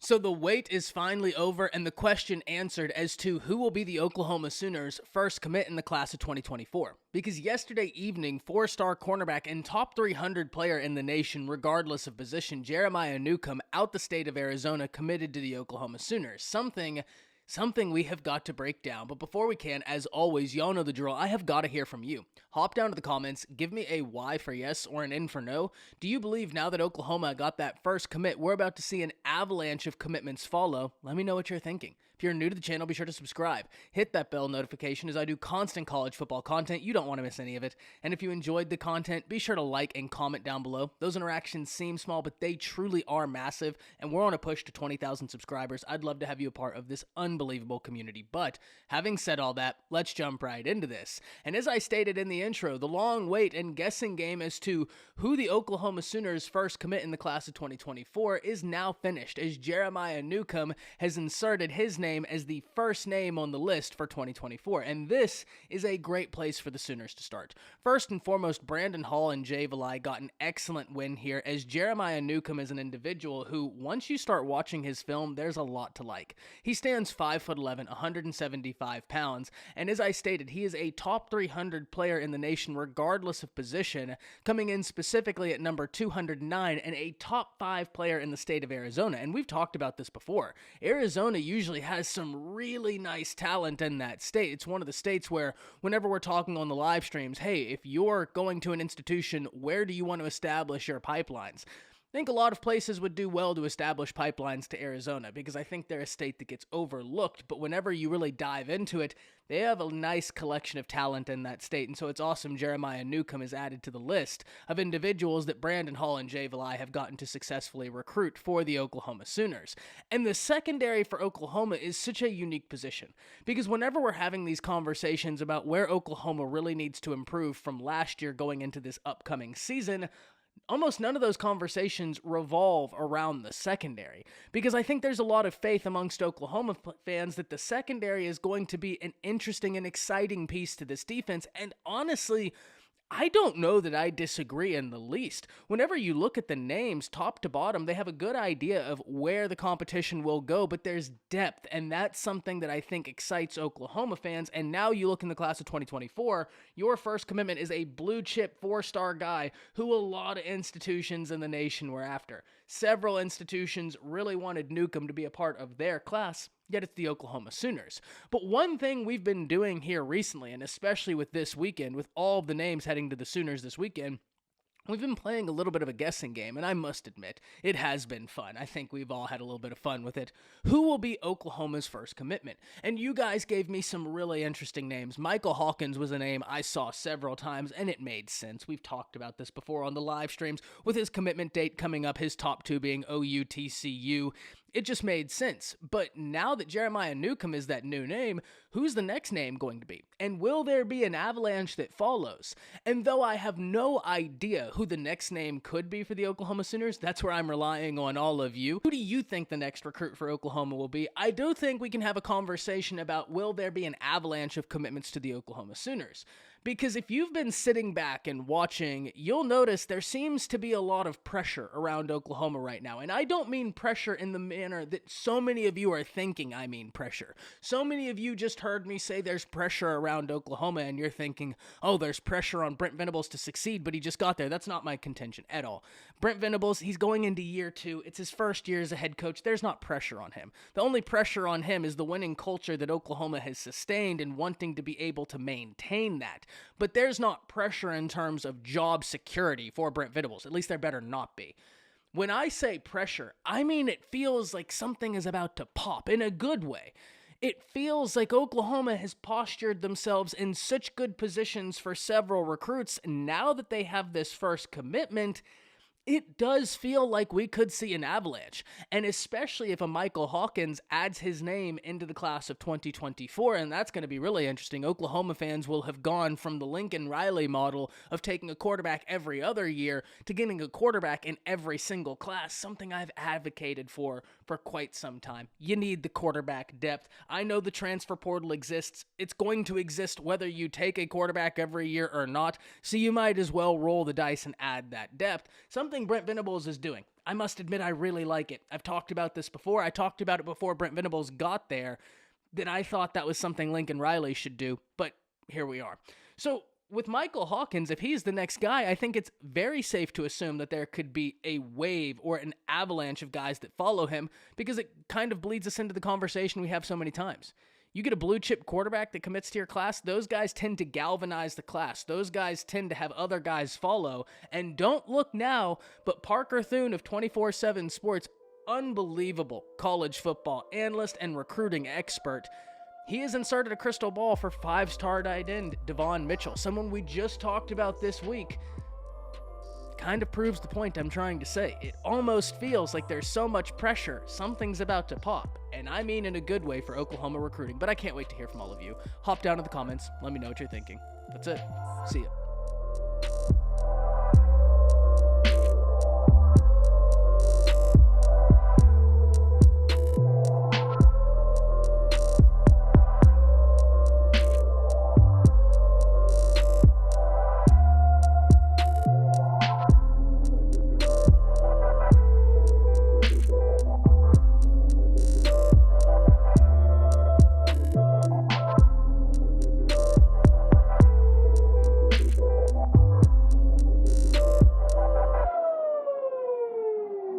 So the wait is finally over and the question answered as to who will be the Oklahoma Sooners' first commit in the class of 2024. Because yesterday evening, four-star cornerback and top 300 player in the nation, regardless of position, Jeremiah Newcombe, out the state of Arizona, committed to the Oklahoma Sooners. Something we have got to break down. But before we can, as always, y'all know the drill. I have got to hear from you. Hop down to the comments, give me a Y for yes or an N for no. Do you believe now that Oklahoma got that first commit, we're about to see an avalanche of commitments follow? Let me know what you're thinking. If you're new to the channel, be sure to subscribe. Hit that bell notification as I do constant college football content. You don't want to miss any of it. And if you enjoyed the content, be sure to like and comment down below. Those interactions seem small, but they truly are massive. And we're on a push to 20,000 subscribers. I'd love to have you a part of this unbelievable community. But having said all that, let's jump right into this. And as I stated in the intro, the long wait and guessing game as to who the Oklahoma Sooners first commit in the class of 2024 is now finished, as Jeremiah Newcombe has inserted his name as the first name on the list for 2024. And this is a great place for the Sooners to start. First and foremost, Brandon Hall and Jay Valai got an excellent win here, as Jeremiah Newcombe is an individual who, once you start watching his film, there's a lot to like. He stands 5'11", 175 pounds, and as I stated, he is a top 300 player in the nation regardless of position, coming in specifically at number 209 and a top 5 player in the state of Arizona. And we've talked about this before. Arizona usually has some really nice talent in that state. It's one of the states where whenever we're talking on the live streams, hey, if you're going to an institution, where do you want to establish your pipelines? I think a lot of places would do well to establish pipelines to Arizona because I think they're a state that gets overlooked, but whenever you really dive into it, they have a nice collection of talent in that state, and so it's awesome Jeremiah Newcombe is added to the list of individuals that Brandon Hall and Jay Valai have gotten to successfully recruit for the Oklahoma Sooners. And the secondary for Oklahoma is such a unique position because whenever we're having these conversations about where Oklahoma really needs to improve from last year going into this upcoming season, almost none of those conversations revolve around the secondary, because I think there's a lot of faith amongst Oklahoma fans that the secondary is going to be an interesting and exciting piece to this defense. And honestly, I don't know that I disagree in the least. Whenever you look at the names top to bottom, they have a good idea of where the competition will go, but there's depth, and that's something that I think excites Oklahoma fans. And now you look in the class of 2024, your first commitment is a blue chip 4-star guy who a lot of institutions in the nation were after. Several institutions really wanted Newcombe to be a part of their class, yet it's the Oklahoma Sooners. But one thing we've been doing here recently, and especially with this weekend, with all of the names heading to the Sooners this weekend, we've been playing a little bit of a guessing game, and I must admit, it has been fun. I think we've all had a little bit of fun with it. Who will be Oklahoma's first commitment? And you guys gave me some really interesting names. Michael Hawkins was a name I saw several times, and it made sense. We've talked about this before on the live streams, with his commitment date coming up, his top two being OU, TCU. It just made sense. But now that Jeremiah Newcombe is that new name, who's the next name going to be? And will there be an avalanche that follows? And though I have no idea who the next name could be for the Oklahoma Sooners, that's where I'm relying on all of you. Who do you think the next recruit for Oklahoma will be? I do think we can have a conversation about, will there be an avalanche of commitments to the Oklahoma Sooners? Because if you've been sitting back and watching, you'll notice there seems to be a lot of pressure around Oklahoma right now. And I don't mean pressure in the manner that so many of you are thinking I mean pressure. So many of you just heard me say there's pressure around Oklahoma, and you're thinking, oh, there's pressure on Brent Venables to succeed, but he just got there. That's not my contention at all. Brent Venables, he's going into year 2. It's his first year as a head coach. There's not pressure on him. The only pressure on him is the winning culture that Oklahoma has sustained and wanting to be able to maintain that. But there's not pressure in terms of job security for Brent Venables. At least there better not be. When I say pressure, I mean it feels like something is about to pop in a good way. It feels like Oklahoma has postured themselves in such good positions for several recruits. Now that they have this first commitment, it does feel like we could see an avalanche, and especially if a Michael Hawkins adds his name into the class of 2024, and that's going to be really interesting. Oklahoma fans will have gone from the Lincoln Riley model of taking a quarterback every other year to getting a quarterback in every single class, something I've advocated for quite some time. You need the quarterback depth. I know the transfer portal exists. It's going to exist whether you take a quarterback every year or not, so you might as well roll the dice and add that depth. Something something Brent Venables is doing. I must admit I really like it. I've talked about this before. I talked about it before Brent Venables got there, that I thought that was something Lincoln Riley should do, but here we are. So with Michael Hawkins, if he's the next guy, I think it's very safe to assume that there could be a wave or an avalanche of guys that follow him, because it kind of bleeds us into the conversation we have so many times. You get a blue chip quarterback that commits to your class, those guys tend to galvanize the class. Those guys tend to have other guys follow. And don't look now, but Parker Thune of 24/7 Sports, unbelievable college football analyst and recruiting expert, he has inserted a crystal ball for 5-star tight end Devon Mitchell, someone we just talked about this week. Kind of proves the point I'm trying to say. It almost feels like there's so much pressure, something's about to pop. And I mean in a good way for Oklahoma recruiting, but I can't wait to hear from all of you. Hop down in the comments, let me know what you're thinking. That's it. See ya.